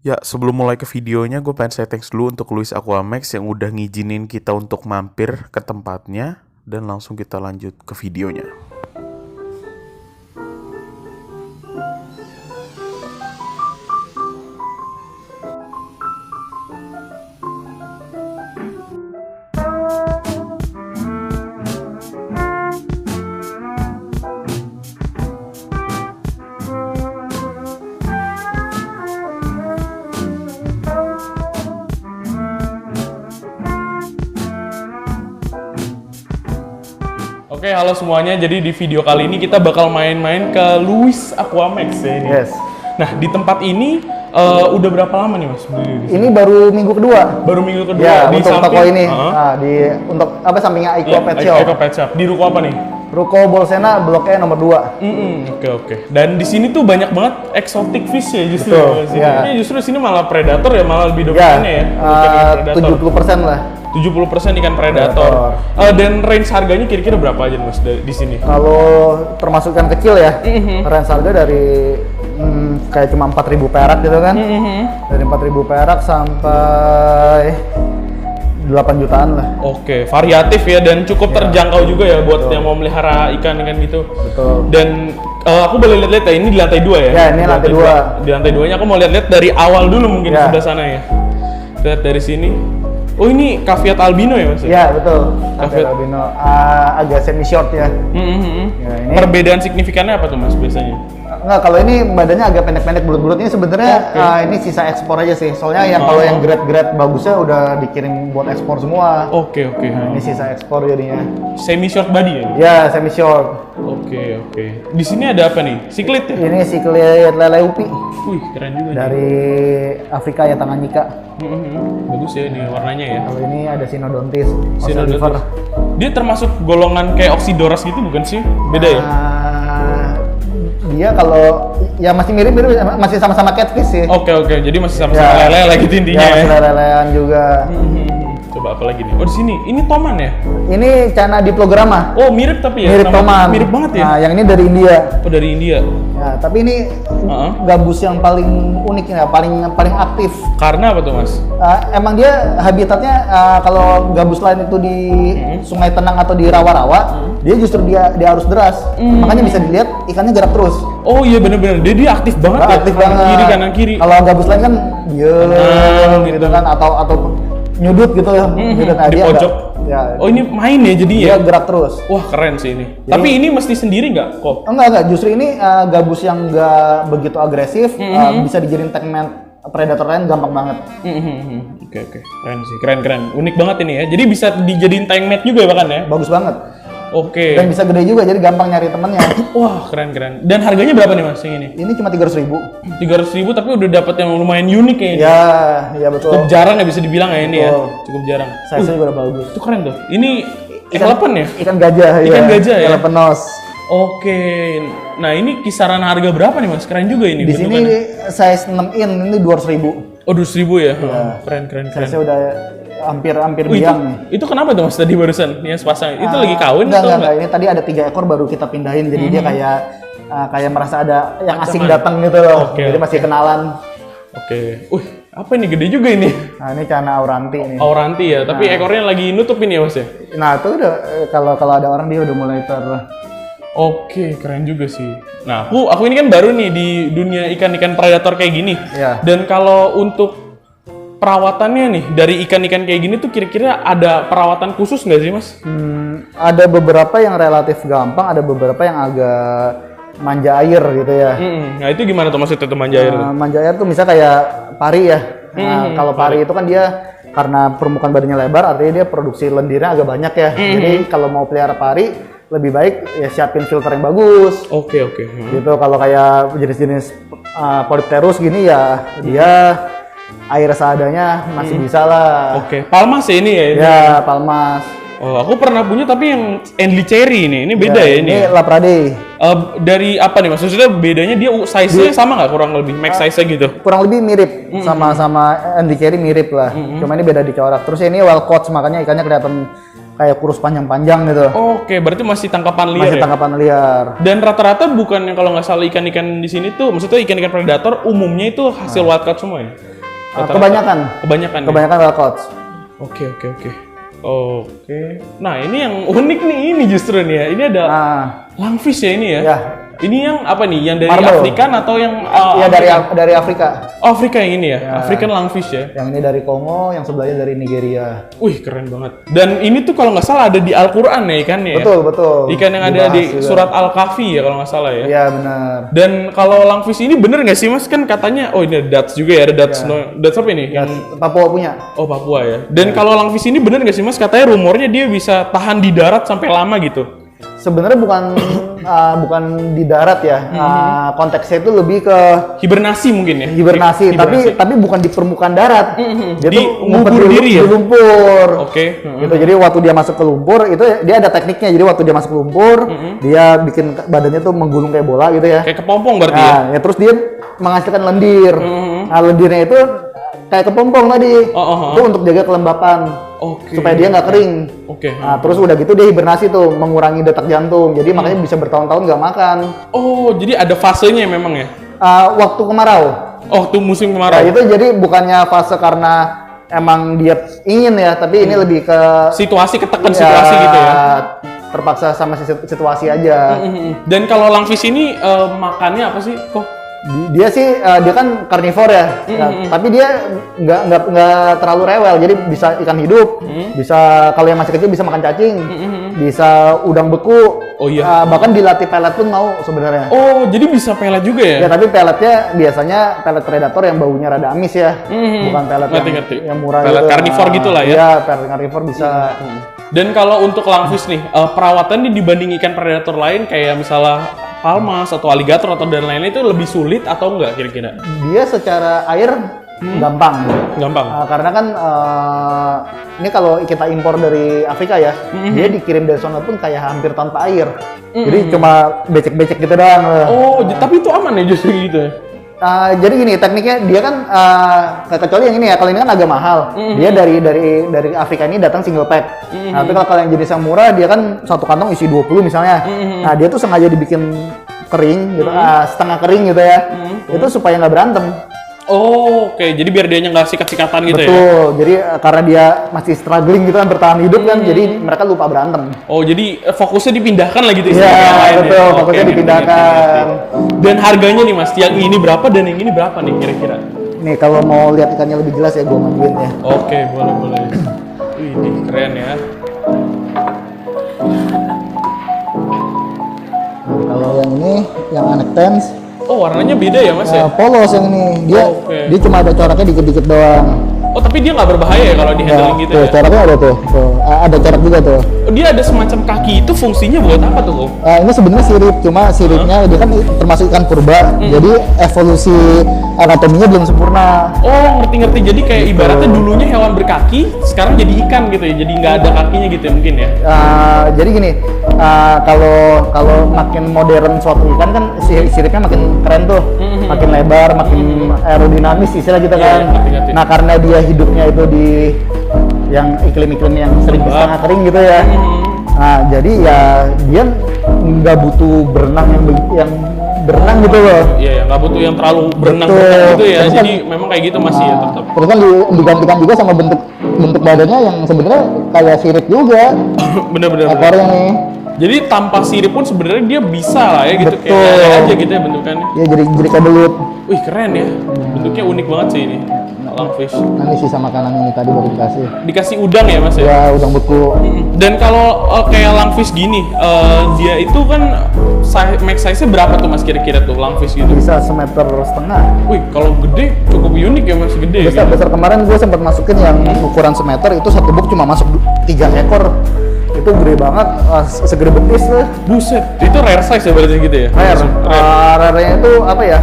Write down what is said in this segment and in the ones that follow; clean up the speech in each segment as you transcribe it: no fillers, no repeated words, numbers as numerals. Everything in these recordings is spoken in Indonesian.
Ya, sebelum mulai ke videonya, gue pengen say thanks dulu untuk Luis Aquamax yang udah ngizinin kita untuk mampir ke tempatnya. Dan langsung kita lanjut ke videonya. Oke, halo semuanya. Jadi di video kali ini kita bakal main-main ke Luis Aquamax ya ini. Yes. Nah, di tempat ini udah berapa lama nih Mas? Ini baru minggu kedua. Baru minggu kedua Ya, di untuk samping toko ini. Heeh. Untuk apa sampingnya Aiko Ya, Pet Shop. Aiko Pet Shop. Di ruko apa nih? Ruko Bolsena Blok E nomor 2. Oke. Dan di sini tuh banyak banget exotic fish ya justru. Betul, Sini. ya. Ini justru sini malah predator ya, malah lebih Ya, dominannya ya. Bukan ikan predator. 70% lah. 70% ikan predator. Dan range harganya kira-kira berapa aja Mas di sini? Kalau termasuk ikan kecil ya, range harga dari kayak cuma 4.000 perak gitu kan. Dari 4.000 perak sampai 8 jutaan lah. Oke, variatif ya dan cukup terjangkau juga ya buat yang mau melihara ikan-ikan gitu. Betul. Dan aku boleh lihat-lihat ya, ini di lantai 2 ya? Ya, ini lantai 2. Di lantai 2-nya aku mau lihat-lihat dari awal dulu mungkin Ya. sebelah sana ya. Lihat dari sini. Oh, ini caveat albino ya Mas? Ya, betul. Caveat. Albino agak semi short ya. Ya, ini Perbedaan signifikannya apa tuh Mas biasanya? Enggak, kalau ini badannya agak pendek-pendek bulat-bulat ini sebenarnya ini sisa ekspor aja sih. Soalnya yang kalau yang grade-grade bagusnya udah dikirim buat ekspor semua. Oke. Ini sisa ekspor jadinya. Semi short body ya? Ya, semi short. Oke. Di sini ada apa nih? Siklit ya? Ini siklit lele upi Wih, keren juga nih. dari Afrika ya, Tanganyika. Bagus ya ini warnanya ya. Kalau ini ada Sinodontis, Sinodontis. Oxaliver. Dia termasuk golongan kayak Oxydoras gitu bukan sih? Beda ya? Dia kalau ya masih mirip-mirip, masih sama-sama catfish sih. Oke. Jadi masih sama-sama Ya. lele lah gitu intinya Ya, ya. masih lelean juga. Coba apa lagi nih? Oh, di sini. Ini toman ya? Ini Cana diplogramma. Oh, mirip tapi ya? Mirip Sama- toman. Mirip banget ya? Nah, yang ini dari India. Oh, dari India. Ya, tapi ini gabus yang paling unik ya, paling aktif. Karena apa tuh, Mas? Emang dia habitatnya kalau gabus lain itu di sungai tenang atau di rawa-rawa, dia justru dia arus deras. Makanya bisa dilihat ikannya gerak terus. Oh iya bener-bener. Dia aktif banget ya? Aktif Kanan banget. kiri, kanan kiri. Kalau gabus lain kan Tenang, gitu gitu. kan atau nyudut gitu ya. Gitu. Nah, Di dia pojok. ya, Oh, ini main ya jadi ya? dia gerak terus. Wah, keren sih ini. Tapi ini mesti sendiri nggak kok? Enggak, justru ini gabus yang nggak begitu agresif, bisa dijadiin segmen predator lain gampang banget. Oke. Keren sih, keren. Unik banget ini ya. Jadi bisa dijadiin tank mate juga bahkan ya? Bagus banget. Oke. Dan bisa gede juga, jadi gampang nyari temennya. Wah, keren. Dan harganya berapa nih Mas yang ini? Ini cuma 300.000. 300.000 tapi udah dapat yang lumayan unik kayaknya. Ya betul. Cukup jarang ya bisa dibilang ya ini ya. Betul. Cukup jarang. Size-nya juga udah bagus. Itu keren tuh. Ini elephant ya? Ikan gajah. Ikan gajah ya? Elephant nose. Oke. Nah, ini kisaran harga berapa nih Mas? Keren juga ini Di sini bentukannya. size 6 in, ini 200.000. Oh, 200.000 ya? Keren. Size-nya udah hampir Oh, biang nih. itu kenapa tuh Mas tadi barusan yang sepasang? Itu lagi kawin Enggak, atau enggak. Ini tadi ada 3 ekor baru kita pindahin, jadi dia kayak merasa ada yang asing datang gitu loh. Oke, Jadi masih kenalan. Oke. Apa ini gede juga ini? Nah, ini Cana auranti nih. Auranti ya, tapi ekornya lagi nutupin ya Mas ya? Nah, itu udah kalau ada orang dia udah mulai Oke, keren juga sih. Nah, aku ini kan baru nih di dunia ikan-ikan predator kayak gini. Iya. Dan kalau untuk perawatannya nih dari ikan-ikan kayak gini tuh kira-kira ada perawatan khusus nggak sih Mas? ada beberapa yang relatif gampang, ada beberapa yang agak manja air gitu ya. Nah, itu gimana tuh maksudnya teman air tuh? Manja air tuh misalnya kayak pari ya. Nah, kalau pari itu kan dia karena permukaan badannya lebar, artinya dia produksi lendirnya agak banyak ya. Jadi kalau mau pelihara pari, lebih baik ya siapin filter yang bagus. Oke. Gitu. Kalau kayak jenis-jenis Polypterus gini ya, dia air seadanya masih bisa lah. Oke. Palmas ya ini ya? Ini? Ya, palmas. Oh, aku pernah punya tapi yang Endly Cherry ini beda ya ini. Ini Laprade. Dari apa nih maksudnya bedanya dia size-nya sama nggak kurang lebih max size-nya gitu? Kurang lebih mirip sama Andy Carey mirip lah. Cuma ini beda di corak. Terus ini wild caught, makanya ikannya kelihatan kayak kurus panjang-panjang gitu. Oke, berarti masih tangkapan liar Masih ya? tangkapan liar. Dan rata-rata bukannya kalau nggak salah ikan-ikan di sini tuh, maksudnya ikan-ikan predator umumnya itu hasil wildcat semua ya? Rata-rata? Kebanyakan. Kebanyakan ya? Kebanyakan wildcat. Oke. Nah, ini yang unik nih ini justru nih ya. Ini ada Nah, langfish ya ini ya? ya. Ini yang apa nih? Yang dari Marble. Afrika atau yang Iya dari Afrika. Oh, Afrika yang ini ya? African langfish ya? Yang ini dari Kongo, yang sebelahnya dari Nigeria. Wih, keren banget. Dan ini tuh kalau nggak salah ada di Al-Quran ya ikannya ya? Betul. Ikan yang ada Dibahas di juga. surat Al-Kahfi ya kalau nggak salah ya? Iya benar. Dan kalau langfish ini bener nggak sih mas? Kan katanya, oh ini ada Dutch juga ya, ada Dutch, Dutch apa ini? Yang Papua punya. Oh Papua ya. Dan kalau langfish ini bener nggak sih mas? Katanya rumornya dia bisa tahan di darat sampai lama gitu. Sebenarnya bukan di darat ya. Konteksnya itu lebih ke Hibernasi mungkin ya? hibernasi, tapi bukan di permukaan darat. Dia Di tuh ngumpet ngubur diri ya? di lumpur. Oke. Gitu. Jadi waktu dia masuk ke lumpur itu dia ada tekniknya. Jadi waktu dia masuk ke lumpur, dia bikin badannya tuh menggulung kayak bola gitu ya. Kayak kepompong berarti ya? Nah, ya terus dia menghasilkan lendir. Nah, lendirnya itu kayak kepompong tadi. Itu untuk jaga kelembapan. Oke. Supaya dia nggak kering. Oke. Nah, terus udah gitu dia hibernasi tuh, mengurangi detak jantung. Jadi makanya bisa bertahun-tahun nggak makan. Oh, jadi ada fasenya memang ya? Waktu kemarau. Oh, tuh musim Nah, kemarau. itu jadi bukannya fase karena emang dia ingin ya, tapi ini lebih ke Situasi ketekan situasi gitu ya? Terpaksa sama situasi aja. Dan kalau langfish ini makannya apa sih kok? Dia sih dia kan karnivor ya, tapi dia nggak terlalu rewel. Jadi bisa ikan hidup, bisa kalau yang masih kecil bisa makan cacing, bisa udang beku. Oh iya. Bahkan dilatih pelet pun mau sebenarnya. Oh, jadi bisa pelet juga ya? Ya tapi peletnya biasanya pelet predator yang baunya rada amis ya, bukan pelet Ngerti. yang murah. Pelet gitu. karnivor gitu lah ya? Iya, pelet karnivor bisa. Dan kalau untuk langfish nih, perawatannya dibanding ikan predator lain kayak misalnya palmas atau aligator atau dan lain-lain itu lebih sulit atau enggak kira-kira? Dia secara air gampang. Gampang. Karena kan ini kalau kita impor dari Afrika ya, dia dikirim dari sana pun kayak hampir tanpa air. Jadi cuma becek-becek gitu doang. Oh, tapi itu aman ya justru gitu ya? Jadi gini tekniknya dia kan kecuali yang ini ya, kalau ini kan agak mahal. Dia dari Afrika ini datang single pack. Tapi kalau yang jenis yang murah dia kan satu kantong isi 20 misalnya. Nah, dia tuh sengaja dibikin kering gitu, setengah kering gitu ya. Itu supaya nggak berantem. Oh, oke. Jadi biar dia nggak sikat-sikatan gitu ya? Betul. Jadi karena dia masih struggling gitu kan bertahan hidup kan, jadi mereka lupa berantem. Oh, jadi fokusnya dipindahkan lah gitu Iya, yang lain betul. ya? Fokusnya Oke, dipindahkan. ngerti. Dan harganya nih mas, yang ini berapa dan yang ini berapa nih kira-kira? Nih kalau mau lihat ikannya lebih jelas ya gua majuin ya. Oke, boleh. Wih, ini keren ya. Nah, kalau yang ini yang anek tens, Oh, warnanya beda ya mas ya? polos yang ini. Oke. Dia cuma ada coraknya dikit-dikit doang. Oh, tapi dia nggak berbahaya ya kalau di handling gitu tuh, ya? coraknya ada tuh. Ada corak juga tuh. Oh, dia ada semacam kaki itu fungsinya buat apa tuh kok? Ini sebenarnya sirip, cuma siripnya dia kan termasuk ikan purba. Jadi evolusi anatominya belum sempurna. Oh, ngerti. Jadi kayak ibaratnya dulunya hewan berkaki, sekarang jadi ikan gitu ya? Jadi nggak ada kakinya gitu ya mungkin ya? Jadi gini, kalau makin modern suatu ikan kan siripnya makin keren tuh, makin lebar, makin aerodinamis istilah kita kan. ngerti. Nah karena dia hidupnya itu di yang iklim-iklim yang sering setengah kering gitu ya. Nah jadi ya dia nggak butuh berenang yang berenang gitu loh. Iya, nggak butuh yang terlalu berenang gitu ya. Terus Jadi memang kayak gitu masih ya tetap. Terus kan digantikan juga sama bentuk badannya yang sebenarnya kayak sirip juga. Bener-bener. Ekornya nih. Jadi tanpa sirip pun sebenarnya dia bisa lah ya gitu. Betul. Kayak lele aja gitu ya bentukannya. Ya jadi kayak belut. Wih, keren ya. Bentuknya unik banget sih ini. Langfish. Nah ini sisa makanan ini tadi baru dikasih. Dikasih udang ya mas ya? Ya udang beku. Dan kalau kayak langfish gini, dia itu kan max size-nya berapa tuh mas kira-kira tuh langfish gitu? Bisa 1,5 meter. Wih, kalau gede cukup unik ya masih gede. Besar kemarin gue sempat masukin yang ukuran 1 meter itu satu box cuma masuk 3 ekor. Itu gede banget, segede betis tuh. Buset, itu rare size ya berarti gitu ya? Rare. Rare-nya itu apa ya?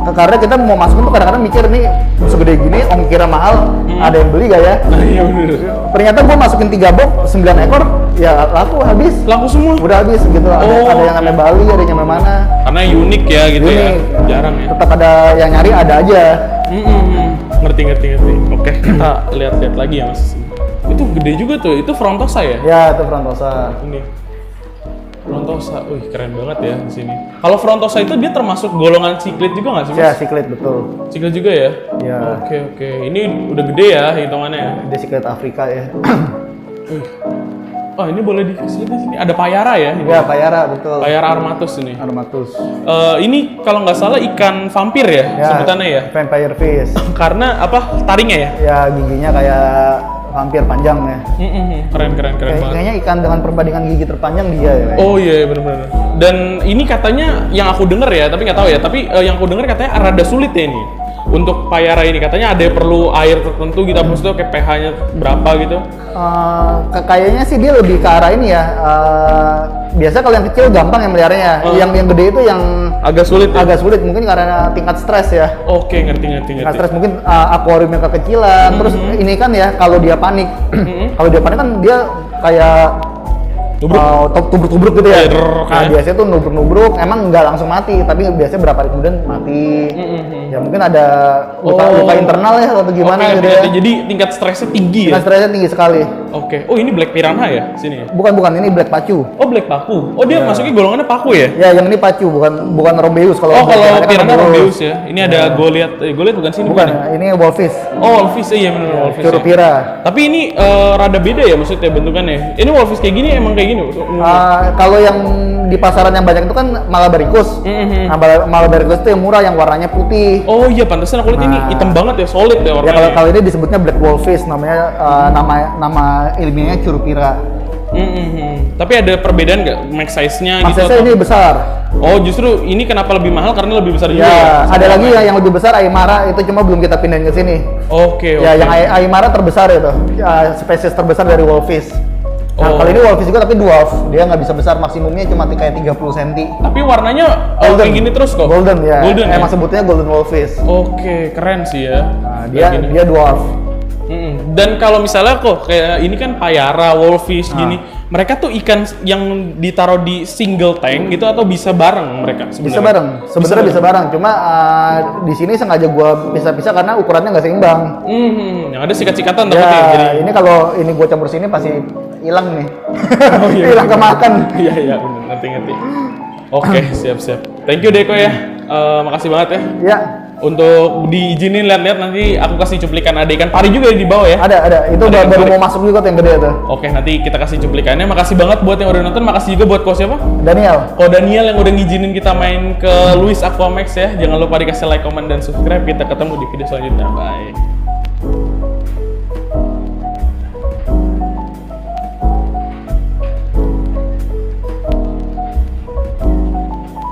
Karena kita mau masukin tuh kadang-kadang mikir nih segede gini, ongkirnya mahal, ada yang beli gak ya? Nah, iya bener. Ternyata gue masukin 3 box, 9 ekor, ya laku habis. Laku semua? Udah habis gitu. Ada yang sampai Bali, ada yang sampai mana. Karena unik ya gitu ya, Unik. jarang ya. Tetap ada yang nyari, ada aja. Ngerti. Oke, kita lihat-lihat lagi ya mas. Itu gede juga tuh. Itu Frontosa ya? Ya, itu Frontosa. Ini. Frontosa. Wih, keren banget ya di sini. Kalau Frontosa itu dia termasuk golongan siklit juga nggak sih, Mas? Ya, siklet betul. Siklit juga ya? Ya. Oke. Ini udah gede ya hitungannya ya? Dia siklet Afrika ya. Oh, ini boleh dikasih di sini. Ada payara ya? Ini? Ya, Payara betul. Payara armatus ini. Armatus. Ini kalau nggak salah ikan vampir ya, Ya, sebutannya ya? Vampire fish. Karena apa? Taringnya ya? Ya, giginya kayak vampir panjang ya. Keren banget. Kayaknya ikan dengan perbandingan gigi terpanjang dia ya. Oh iya benar-benar. Dan ini katanya yang aku denger ya, tapi nggak tahu ya. Tapi yang aku denger katanya rada sulit ya ini. Untuk payara ini katanya ada perlu air tertentu gitu, maksudnya kayak pH-nya berapa gitu. Kayaknya sih dia lebih ke arah ini ya. Biasa kalau yang kecil gampang yang meliharanya. Yang gede itu yang Agak sulit ya? agak sulit mungkin karena tingkat stres ya. Oke, ngerti. Tingkat stres mungkin akuariumnya kekecilan. Terus ini kan ya kalau dia panik, kalau dia panik kan dia kayak tubruk-tubruk gitu ya. Nah, biasanya tuh nubruk-nubruk, emang nggak langsung mati, tapi biasanya berapa hari kemudian mati. Ya mungkin ada luka internal ya atau gimana gitu ya. Jadi tingkat stresnya tinggi ya? Tingkat stresnya tinggi sekali. Oke. Oh, ini Black Piranha ya sini ya? Bukan, ini black pacu. Oh, Black Pacu. Oh, dia masuknya golongannya paku ya? Ya, yang ini pacu, bukan Rombeus. Oh, kalau kan Piranha Rombeus ya. Ini ada Goliath. Goliath bukan sini Bukan, ya? ini Wolfish. Oh, Wolfish iya benar Wolfish. Ya. Curupira. Tapi ini rada beda ya maksudnya bentukannya. Ini Wolfish kayak gini emang kayak gini. Kalau yang di pasaran yang banyak itu kan Malabaricus. Nah, Malabaricus itu yang murah, yang warnanya putih. Oh iya, pantesan aku lihat ini hitam banget ya, solid ya Ya warnanya. kalau ini disebutnya black wolfish, namanya nama ilmiahnya Curupira. Tapi ada perbedaan nggak max size-nya gitu? Maksudnya ini besar. Oh, justru ini kenapa lebih mahal karena lebih besar juga ya? Ya, ada lagi yang lebih besar Aymara, itu cuma belum kita pindahin ke sini. Oke. Ya, yang Aymara terbesar itu, spesies terbesar dari wolfish. Nah, kalau ini wolfish juga tapi dwarf, dia nggak bisa besar, maksimumnya cuma kayak 30 cm. Tapi warnanya kayak gini terus kok? Golden ya, ya? emang sebutnya golden wolfish. Oke, keren sih ya. Nah, dia dwarf. Dan kalau misalnya kok kayak ini kan payara, wolfish gini, mereka tuh ikan yang ditaruh di single tank gitu atau bisa bareng mereka sebenarnya? Bisa bareng, sebenarnya bisa bareng. Cuma di sini sengaja gua pisah-pisah karena ukurannya nggak seimbang. Yang ada sikat-sikatan Ya, takutnya jadi. ini kalau ini gua campur sini pasti hilang nih. Oh, iya, Hilang kemakan. Iya benar, ngerti. Oke, siap. Thank you Deko ya. Makasih banget ya. Ya, Untuk diizinin lihat-lihat, nanti aku kasih cuplikan ada ikan pari juga di bawah ya. ada. Itu Ada baru yang mau masuk juga tuh yang gede tuh. Oke, nanti kita kasih cuplikannya. Makasih banget buat yang udah nonton. Makasih juga buat Ko siapa? Daniel. Ko Daniel yang udah ngizinin kita main ke Louis Aquamax ya. Jangan lupa dikasih like, comment, dan subscribe. Kita ketemu di video selanjutnya. Bye.